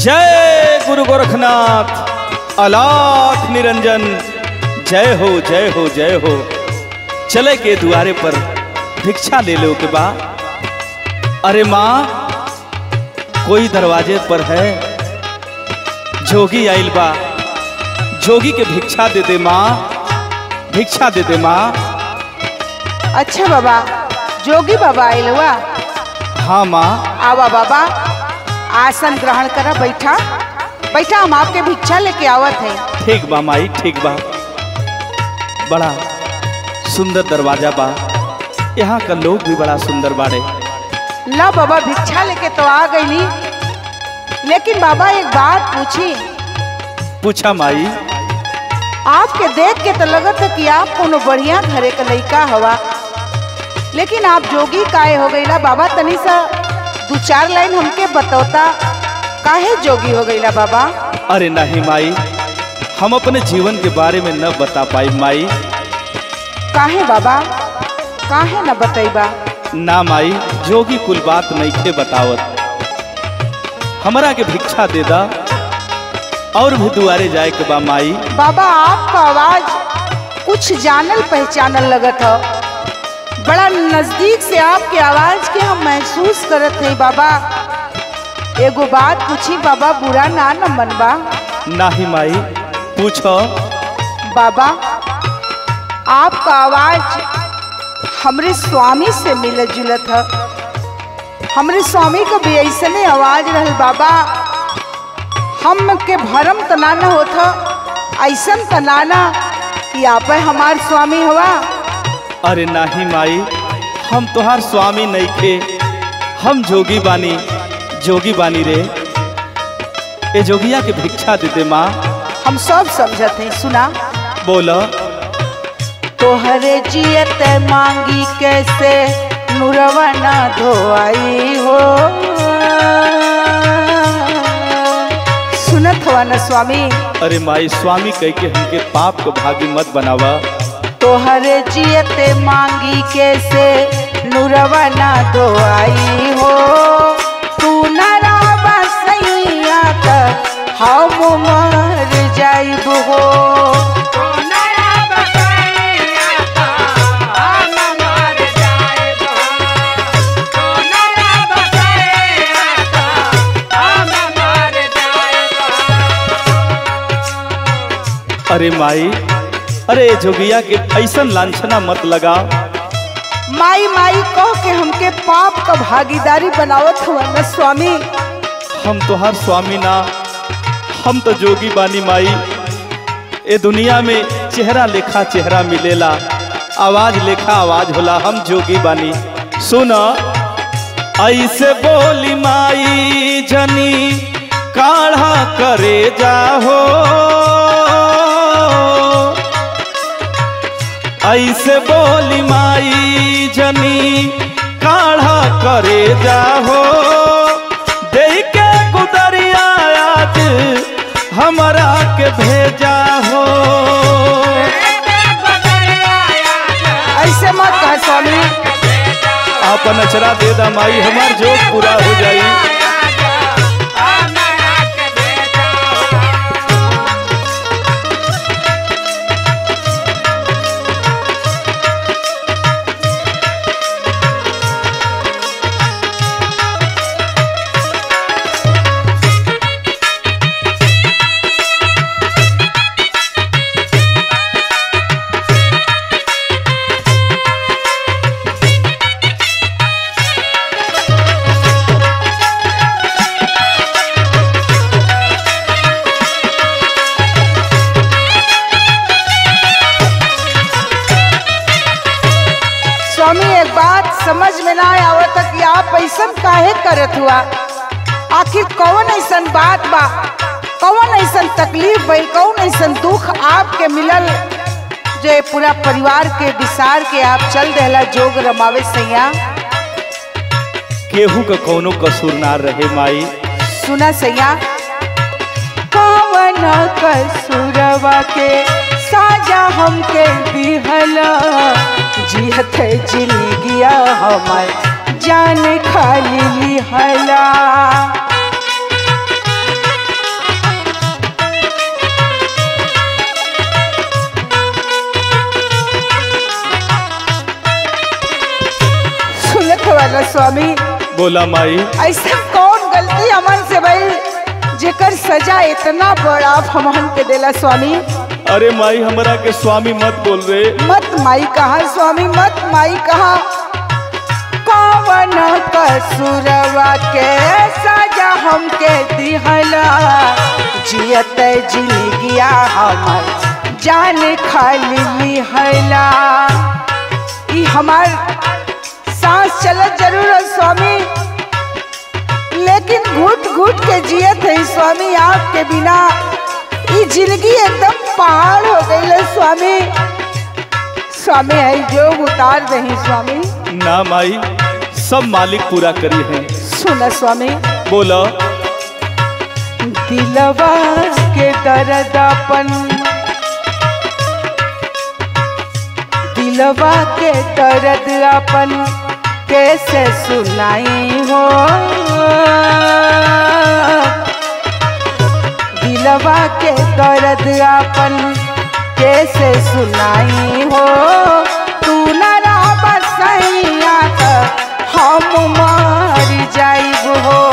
जय गुरु गोरखनाथ अलाख निरंजन। जय हो जय हो जय हो। चले के द्वारे पर भिक्षा ले लो के बा। अरे माँ कोई दरवाजे पर है, जोगी आइल बा, जोगी के भिक्षा दे दे माँ, भिक्षा दे दे माँ। अच्छा बाबा, जोगी बाबा आइल हुआ? हाँ माँ। आवा बाबा, आसन ग्रहण करा, बैठा बैठा, हम आपके भिक्षा लेके आवत है। ठीक बा माई, ठीक बा। बड़ा सुंदर दरवाजा बा, यहाँ का लोग भी बड़ा सुंदर बाड़े। ला बाबा, भिक्षा लेके तो आ गई, लेकिन बाबा एक बात पूछी। पूछा माई। आपके देख के तो लगत है कि आप कोनो बढ़िया घरे का लड़का हवा, लेकिन आप जोगी काहे हो गईला बाबा? तनी सा दो चार लाइन हमके बतौता, काहे जोगी हो गईला बाबा? अरे नहीं माई, हम अपने जीवन के बारे में न बता पाई माई। काहे बाबा, काहे न बतईबा? ना माई, जोगी कुल बात नहीं के बतावत। हमरा के भिक्षा दे दा और भी दुआरे जाए के बा माई। बाबा आपका आवाज कुछ जानल पहचानल लगत हो, बड़ा नजदीक से आपके आवाज के हम महसूस करत है बाबा। एगो बात पूछी बाबा, बुरा ना न मनबा? नहीं माई, पूछो। बाबा आपका आवाज हमरे स्वामी से मिलत जुलत है। हमरे स्वामी का भी ऐसने आवाज रहल बाबा। हम के भरम तना न होता, ऐसन तनाना कि आप हमार स्वामी हवा। अरे नहीं माई, हम तुहार स्वामी नहीं थे, हम जोगी बानी, जोगी बानी रे। ए जोगिया के भिक्षा दे दे माँ। हम सब समझत हैं, सुना। बोलो। तोहरे जियत मांगी कैसे नुरवा ना धोआई हो। सुनत हुआ न स्वामी? अरे माई, स्वामी कह के हमके पाप को भागी मत बनावा। तोहरे जियते मांगी कैसे नुरवा ना धोआई हो। तू न रहबा सैया त हम मर जाइब हो। अरे माई, अरे जोगिया के ऐसन लांछना मत लगा। माई माई कह के हमके पाप का भागीदारी बनावत हुआ न स्वामी। हम तोहार स्वामी ना, हम तो जोगी बानी माई। ए दुनिया में चेहरा लेखा चेहरा मिलेला, आवाज लेखा आवाज होला। हम जोगी बानी। सुन, ऐसे बोली माई जनी काढ़ा करे जाहो। ऐसे बोली माई जनी काढ़ा करे जाहो। देख के गुदरिया आज हमरा के भेजा हो। ऐसे मत कह स्वामी। आपन अचरा दे दा माई, हमार जोग पूरा हो जाई। समझ में ना आवत कि आप ऐसा काहे करत हुआ। आखिर कौन ऐसा बात बा, कौन ऐसा तकलीफ भइल, कौन ऐसा दुख आपके मिलल जो पूरा परिवार के विसार के आप चल देला जोग रमावे सैया? केहू का कोनो कसूर ना रहे माई। सुना सैया, कौन कसूरवा के साजा हमके दिहला। जियत जिंदगिया हमार जान खाली लिहला। जाला स्वामी। बोला माई। ऐसा कौन गलती हमन से भइल जेकर सजा इतना बड़ा हमन के देला स्वामी? अरे माई हमरा के स्वामी मत बोल रे। मत माई कहा स्वामी, मत माई कहा। कौन कसूरवा के सजा हमके दिहला, जियत जिंदगिया हमर जान खाली लिहला। ई हमार सांस चलत जरूर है स्वामी, लेकिन घुट घुट के जियत है स्वामी। आपके बिना ये जिंदगी एकदम पहाड़ हो गई है स्वामी। स्वामी है जो उतार दही स्वामी। ना माई, सब मालिक पूरा करी है। सुना स्वामी। बोला। दिलवा के दर्द अपन, दिलवा के दर्द अपन कैसे सुनाई हो। दिलवा के दर्द अपन कैसे सुनाई हो। तू न रह बसैया त हम मर जाइब हो।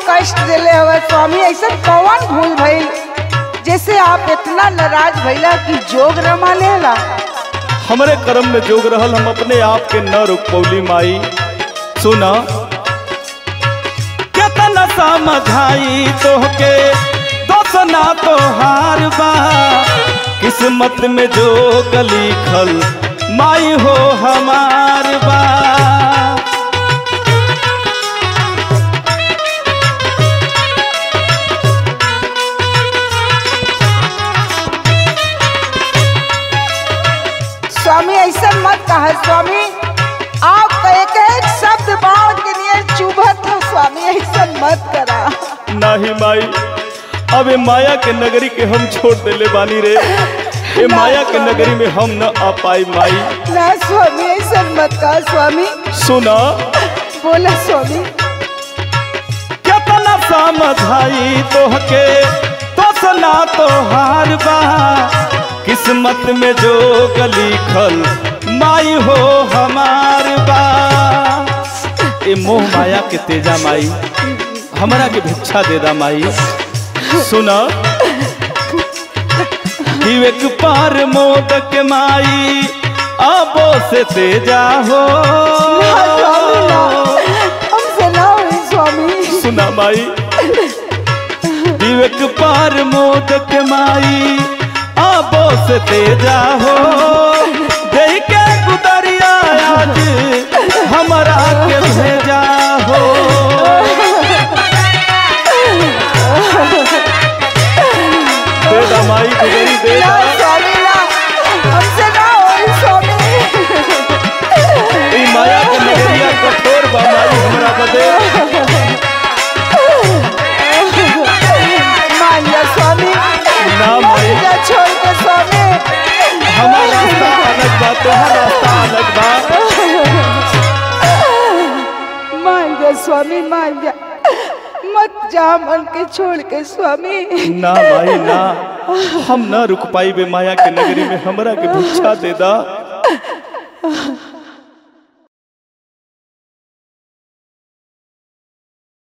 कष्ट दिले हवा स्वामी? ऐसा कौन भूल भइल जैसे आप इतना नाराज भइला कि जोग रमा लेला? हमरे कर्म में जोग रहल, हम अपने आप के न रुक पौली माई। सुना। कितना समझाई तोहके दोस्त ना तोहार बा, किस्मत में जो लिखल माई हो हमार बा। स्वामी ऐसा मत कहा स्वामी। आप एक एक शब्द बाण के लिए चुभत हो स्वामी, ऐसा मत करा। नहीं माई, अब ये माया के नगरी के हम छोड़ देले बानी रे। ये माया के नगरी में हम न आ पाई माई। ना स्वामी ऐसा मत कहा स्वामी। सुना। बोला स्वामी। कितना समझाई तोहके तो सुना तोहार बा, किस्मत में जो लिखल माई हो हमार बा। ए मोह माया के तेजा माई, हमरा के भिक्षा दे दा माई। सुना। विवेक पार मोदक माई आबो से तेजा हो। हमसे ना हुई स्वामी। सुना माई। विवेक पार मोदक माई आबो से तेजा हो। देख के गुदरिया आज हमरा के भेजा हो। दे माई गुदरी दे दा। हमसे ना होई स्वामी। ई माया के नगरिया कठोर बा माई हमरा बदे। मान जा स्वामी। ना माई छोड़ के स्वामी। हमारा रास्ता अलग बा, तोहार रास्ता अलग बा। मान जा स्वामी, मान जा। मत जा मन के छोड़ के स्वामी। ना भाई ना, हम ना रुक पाई बे माया के नगरी में, हमरा के भिक्षा दे दा।